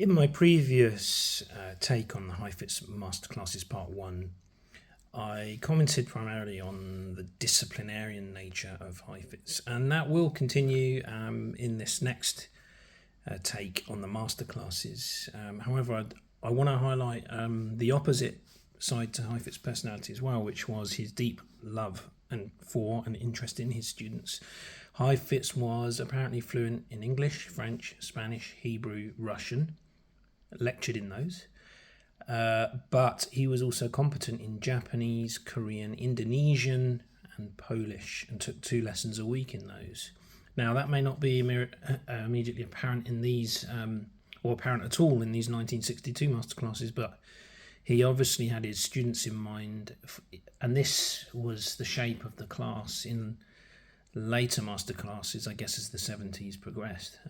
In my previous take on the Heifetz Masterclasses Part 1, I commented primarily on the disciplinarian nature of Heifetz, and that will continue in this next take on the Masterclasses. However, I want to highlight the opposite side to Heifetz's personality as well, which was his deep love for and interest in his students. Heifetz was apparently fluent in English, French, Spanish, Hebrew, Russian, lectured in those, but he was also competent in Japanese, Korean, Indonesian and Polish, and took 2 lessons a week in those. Now that may not be immediately apparent in these, or apparent at all in these 1962 masterclasses, but he obviously had his students in mind, and this was the shape of the class in later masterclasses, I guess, as the 70s progressed.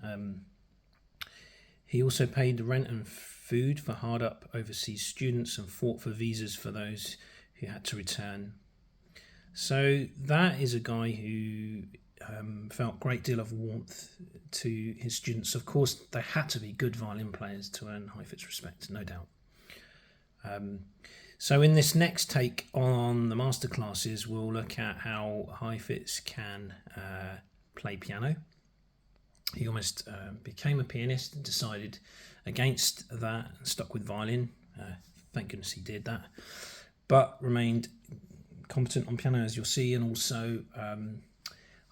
He also paid the rent and food for hard-up overseas students and fought for visas for those who had to return. So that is a guy who felt a great deal of warmth to his students. Of course, they had to be good violin players to earn Heifetz's respect, no doubt. So in this next take on the masterclasses, we'll look at how Heifetz can play piano. He almost became a pianist and decided against that and stuck with violin. Thank goodness he did that. But remained competent on piano, as you'll see, and also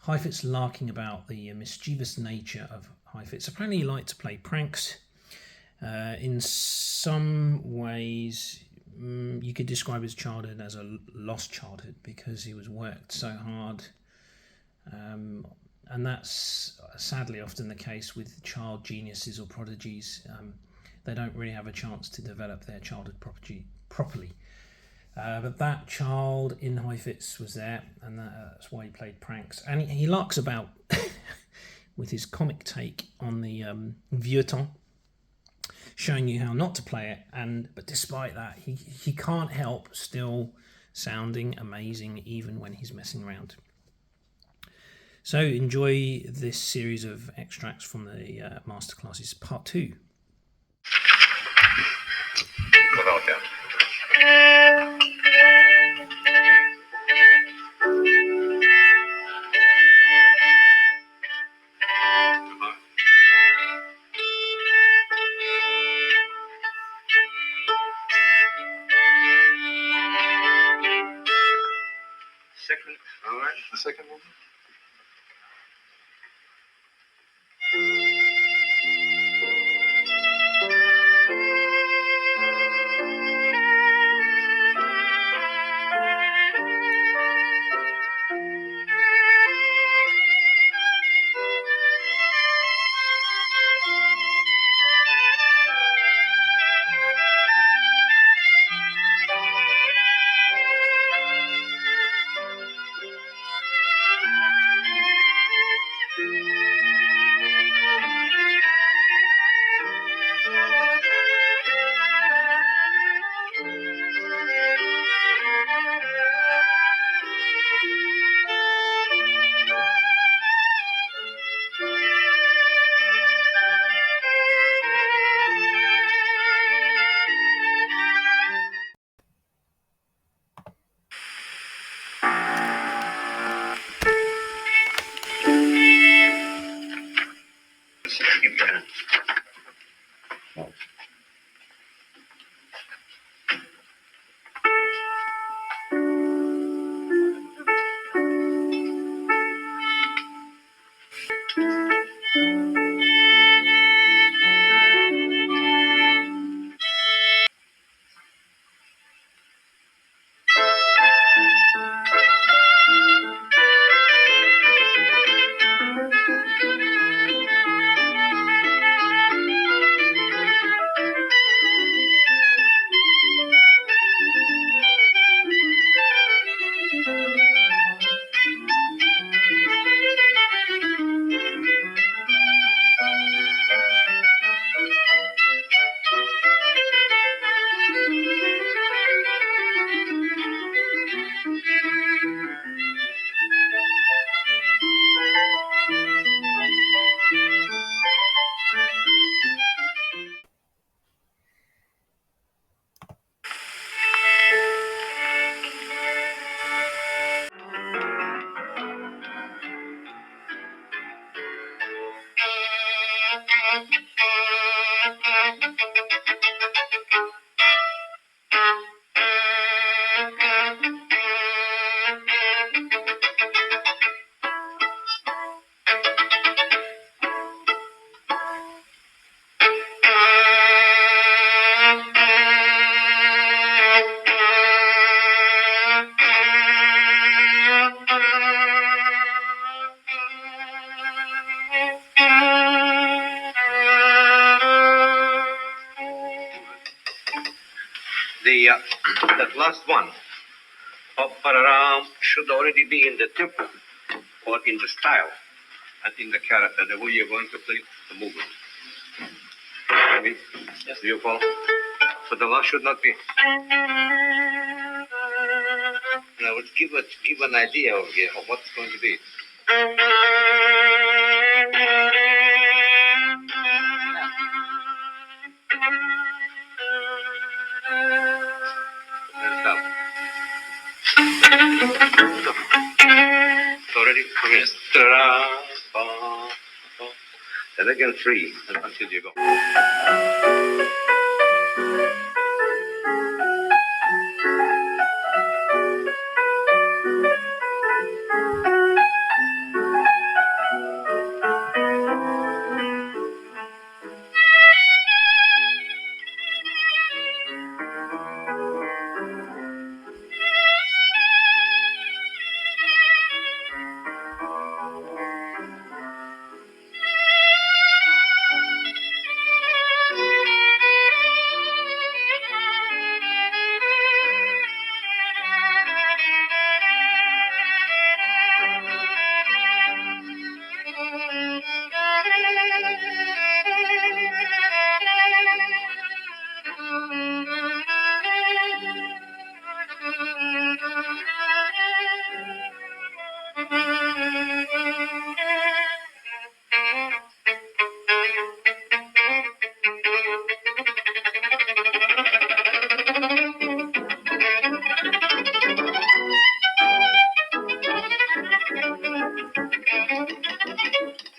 Heifetz larking about the mischievous nature of Heifetz. Apparently he liked to play pranks. In some ways, you could describe his childhood as a lost childhood because he was worked so hard. And that's sadly often the case with child geniuses or prodigies. They don't really have a chance to develop their childhood properly. But that child in Heifetz was there, and that's why he played pranks. And he larks about with his comic take on the Vieuxtemps, showing you how not to play it. But despite that, he can't help still sounding amazing even when he's messing around. So enjoy this series of extracts from the Masterclasses Part 2. The second one. That last one, should already be in the tempo or in the style and in the character, the way you're going to play the movement. Okay? Yes. Do you follow? So the last should not be. Now, let's give an idea of what it's going to be. Let's stop. So ready? Okay. And again 3 until you go.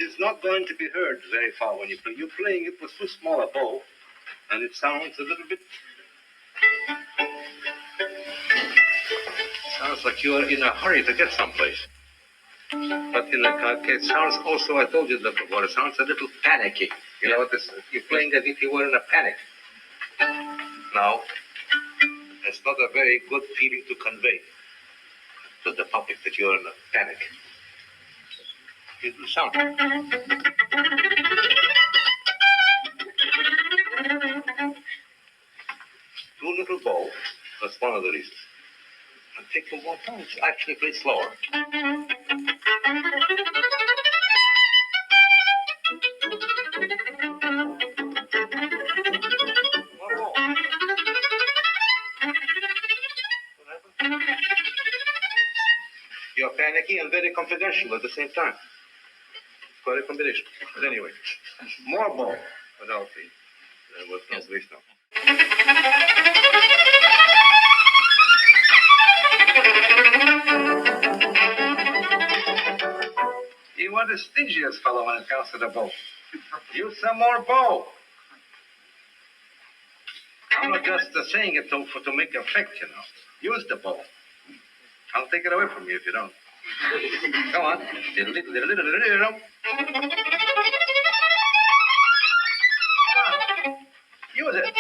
It's not going to be heard very far when you play. You're playing it with too small a bow, and it sounds a little bit. Sounds like you are in a hurry to get someplace. But in the case, sounds also, I told you that before, it sounds a little panicky. You know what this? You're playing as if you were in a panic. Now, it's not a very good feeling to convey to the public that you're in a panic. It will sound. Too little bow, that's one of the reasons. And take them more time to actually play slower. More bow. You're panicky and very confidential at the same time. Quite a combination. But anyway, more bow without the what's not waste now. You are the stingiest fellow when it comes to the bow. Use some more bow. I'm not just saying it to make effect, you know. Use the bow. I'll take it away from you if you don't. Come on. Use it.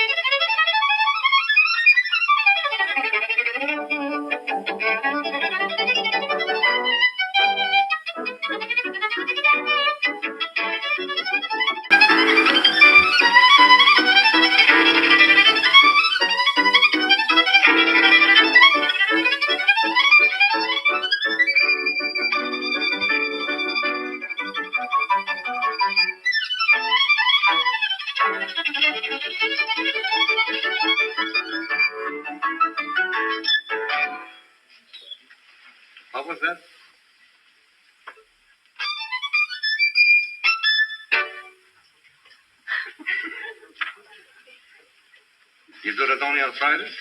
What was that? You do it only on Fridays?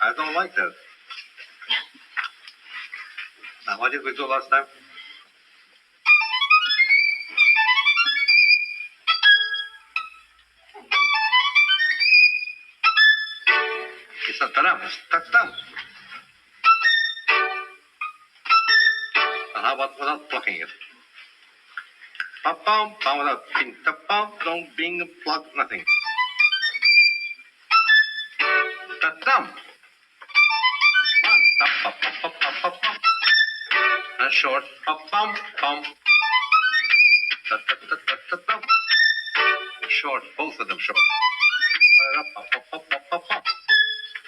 I don't like that. Now, what did we do last time? It's not taram, it's tatam. And how about without plucking it? Pa-pam, pam, without bing, ta-pam, don't bing, pluck, nothing. Ta-tam. One, ta-pa-pa-pa-pa-pa-pa. And short, pa-pam, pam. Ta-ta-ta-ta-ta-tam. Short, both of them short. Pa-ra-pa-pa-pa-pa-pa.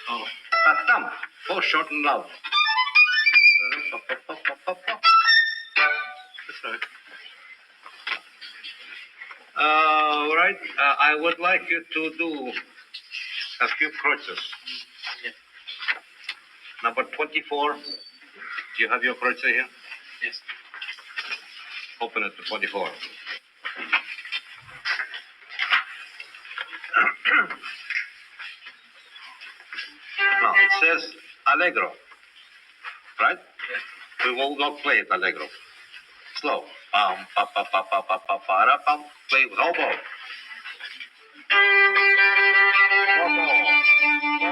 Oh, ta-tam, both short and loud. Pa-pa-pa-pa-pa-pa. That's right. All right. I would like you to do a few kreuzes. Yes. Number 24. Do you have your kreuzer here? Yes. Open it to 24. Now, it says allegro. Right? Yes. We will not play it allegro. Slow. Pam, pa, pa, pa, pa, pa, pa, pa, ra, pam. Play with oboe.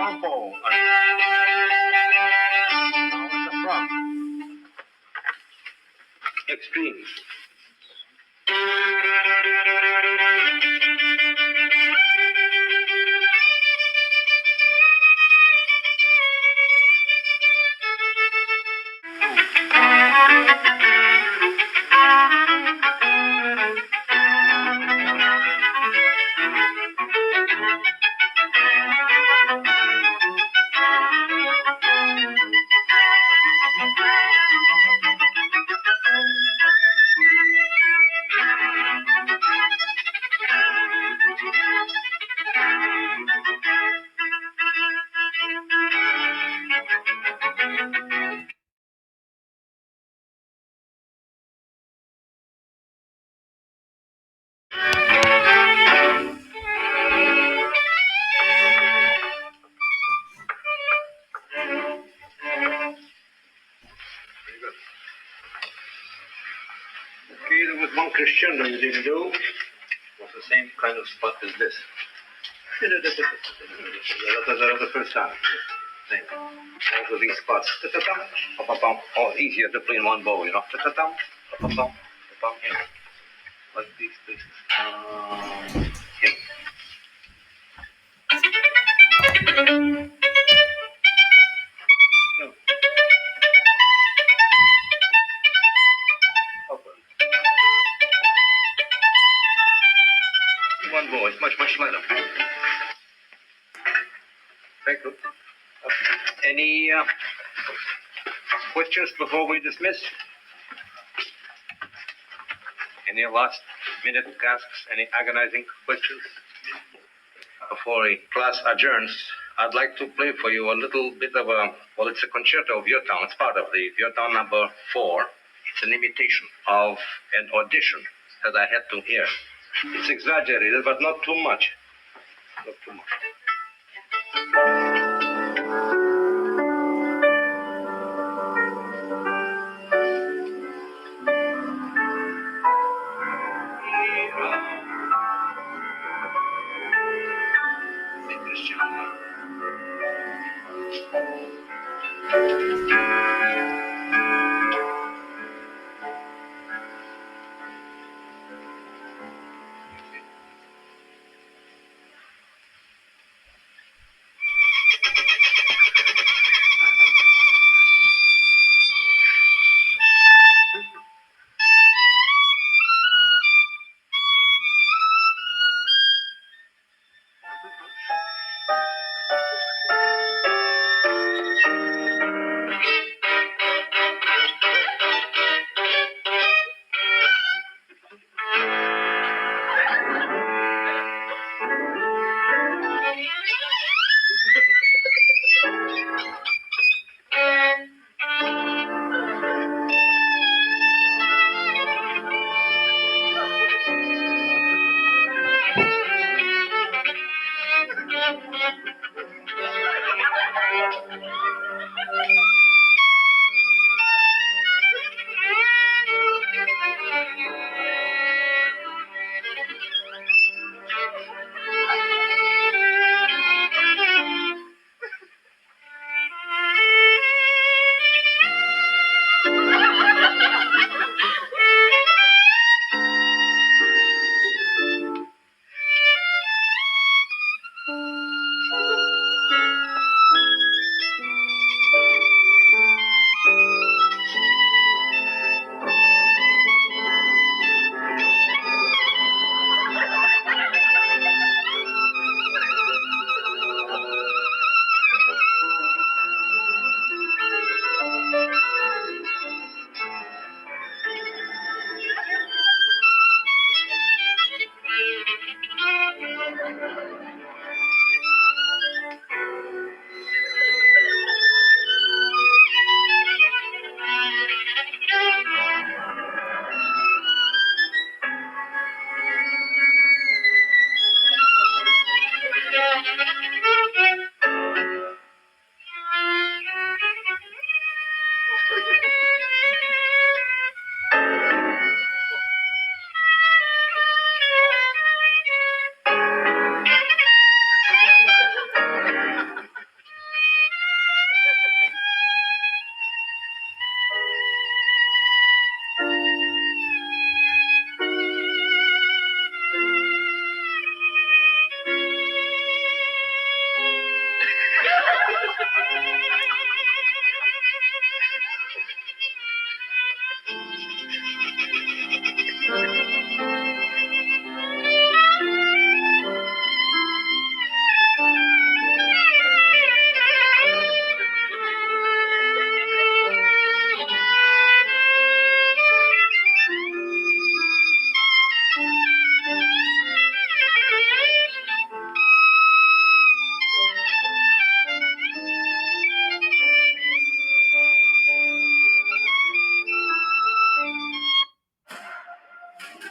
Oboe. Now in the front. Extremes. Okay, there was one crescendo you didn't do. It was the same kind of spot as this. The first time. Same. Also these spots. Oh, easier to play in one bow, you know. Here. Like these places. Here. No. Upward. One bow, it's much lighter. Thank you. Any questions before we dismiss? Any last minute tasks? Any agonizing questions? Before the class adjourns, I'd like to play for you a little bit of it's a concerto of Vieuxtemps. It's part of the Vieuxtemps number 4. It's an imitation of an audition that I had to hear. It's exaggerated, but not too much. Not too much.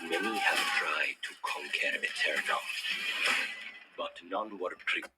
Many have tried to conquer Eternal, but none were prepared.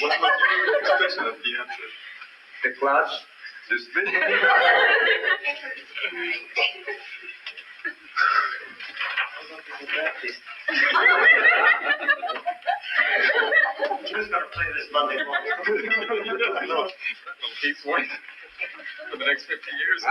What's my expression of the answer? The class? Just me. Who's going to play this Monday morning? Keith Swain for the next 50 years.